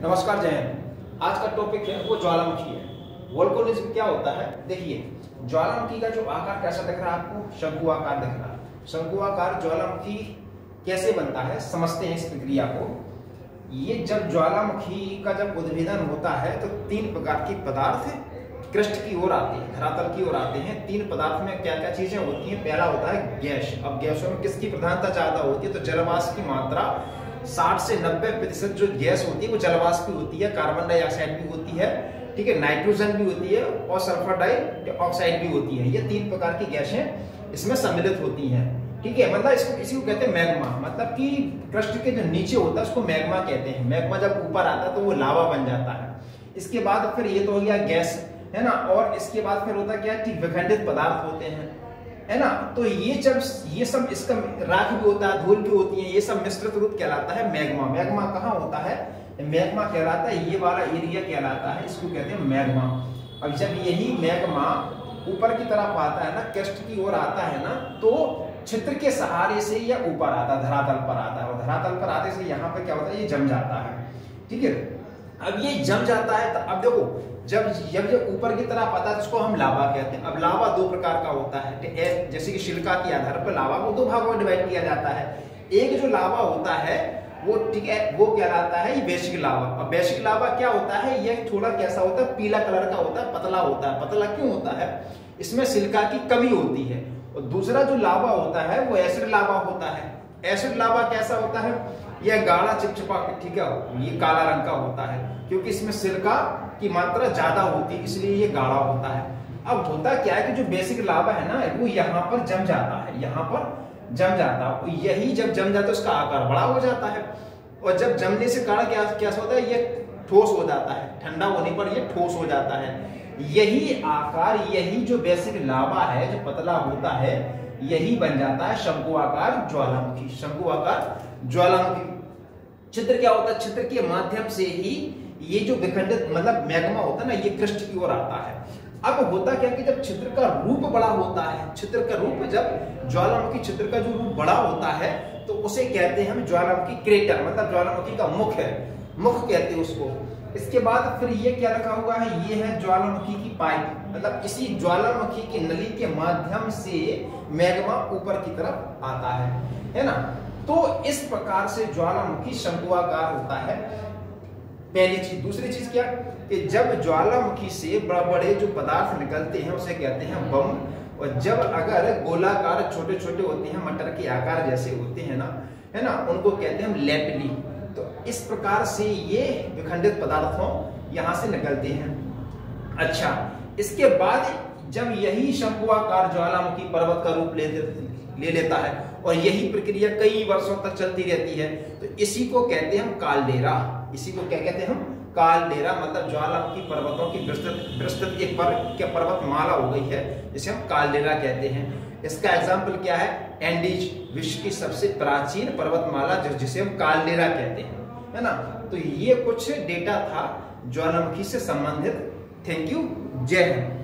नमस्कार, जय हिंद। आज का टॉपिक है वो ज्वालामुखी है। वोल्केनिज्म क्या होता है? देखिए, ज्वालामुखी का जो आकार कैसा दिख रहा है आपको? शंकु आकार दिख रहा है। शंकु आकार ज्वालामुखी कैसे बनता है, समझते हैं इस प्रक्रिया को। ये जब ज्वालामुखी का जब उद्भेदन होता है तो तीन प्रकार के पदार्थ कृष्ण की ओर आते हैं, धरातल की ओर आते हैं। तीन पदार्थ में क्या क्या चीजें होती हैं? पहला होता है गैस। अब गैसों में किसकी प्रधानता ज्यादा होती है? तो जलवाष्प की मात्रा 60 से 90% जो गैस होती है वो जलवाष्प की होती है। कार्बन डाइऑक्साइड भी होती है, ठीक है, नाइट्रोजन भी होती है और सल्फर डाइऑक्साइड भी होती है। ये तीन प्रकार की गैसें इसमें सम्मिलित होती हैं, ठीक है। मतलब इसको इसी को कहते हैं मैग्मा। मतलब कि कृष्ण के जो नीचे होता है उसको मैग्मा कहते हैं। मैग्मा जब ऊपर आता है तो वो लावा बन जाता है। इसके बाद फिर ये तो हो गया गैस, है ना। और इसके बाद फिर होता क्या है? विखंडित पदार्थ होते हैं, है ना। तो ये जब ये सब, इसका राख भी होता है, धूल भी होती है, ये सब मिश्रित रूप कहलाता है मैग्मा। मैग्मा कहाँ होता है? मैग्मा कहलाता है, ये वाला एरिया कहलाता है, इसको कहते हैं मैग्मा। अब जब यही मैग्मा ऊपर की तरफ आता है ना, कृष्ण की ओर आता है ना, तो छिद्र के सहारे से यह ऊपर आता है, धरातल पर आता है। और धरातल पर आते से यहाँ पर क्या होता है? ये जम जाता है, ठीक है। अब ये जम जाता है तो अब देखो, जब ऊपर की तरफ आता है तो इसको हम लावा कहते हैं। अब लावा दो प्रकार का होता है, जैसे कि सिलिका के आधार पर लावा को दो भागों में डिवाइड किया जाता है। एक जो लावा होता है वो, ठीक है, वो कहलाता है बेसिक लावा। अब बेसिक लावा क्या होता है? ये थोड़ा कैसा होता है? पीला कलर का होता है, पतला होता है। पतला क्यों होता है? इसमें सिलिका की कमी होती है। और दूसरा जो लावा होता है वो एसिड लावा होता है। एसिड लावा कैसा होता है? यह गाढ़ा चिपचिपा, ठीक है, ये काला रंग का होता है क्योंकि इसमें सिलिका की मात्रा ज्यादा होती है, इसलिए ये गाढ़ा होता है। अब होता क्या है कि जो बेसिक लावा है ना, वो यहाँ पर जम जाता है, यहाँ पर जम जाता है। यही जब जम जाता है उसका आकार बड़ा हो जाता है। और जब जमने से कारण क्या होता है? ये ठोस हो जाता है। ठंडा होने पर ये ठोस हो जाता है। यही आकार, यही जो बेसिक लावा है जो पतला होता है, यही बन जाता है शंकु आकार ज्वालामुखी। शंकु आकार ज्वालामुखी। छिद्र क्या होता है? छिद्र के माध्यम से ही ये जो विखंडित मतलब मैग्मा होता है ना, ये कृष्ण की ओर आता है। अब होता क्या कि जब छिद्र का रूप बड़ा होता है, छिद्र का रूप, जब ज्वालामुखी छिद्र का जो रूप बड़ा होता है तो उसे कहते हैं हम ज्वालामुखी क्रेटर, मतलब ज्वालामुखी का मुख है, मुख कहते हैं उसको। इसके बाद फिर ये क्या रखा हुआ है? ये है ज्वालामुखी की पाइप। मतलब इसी ज्वालामुखी की नली के माध्यम से मैग्मा ऊपर की तरफ आता है ना। तो इस प्रकार से ज्वालामुखी शंकुआकार होता है, पहली चीज। दूसरी चीज क्या कि जब ज्वालामुखी से बड़े जो पदार्थ निकलते हैं उसे कहते हैं बम। और जब अगर गोलाकार छोटे छोटे होते हैं, मटर के आकार जैसे होते हैं ना, है ना, उनको कहते हैं हम लेटली। तो इस प्रकार से ये विखंडित पदार्थों यहां से निकलते हैं। अच्छा, इसके बाद जब यही शंकुआकार ज्वालामुखी पर्वत का रूप ले लेता है और यही प्रक्रिया कई वर्षों तक चलती रहती है, तो इसी को कहते हैं हम कालडेरा। इसी को क्या कहते हैं हम? कालडेरा। मतलब ज्वालामुखी पर्वतों की विस्तृत एक पर्वतमाला हो गई है जिसे हम कालडेरा कहते हैं। इसका एग्जाम्पल क्या है? एंडीज, विश्व की सबसे प्राचीन पर्वतमाला जिसे हम कालडेरा कहते हैं, है ना। तो ये कुछ डेटा था ज्वालामुखी से संबंधित। थैंक यू, जय हिंद।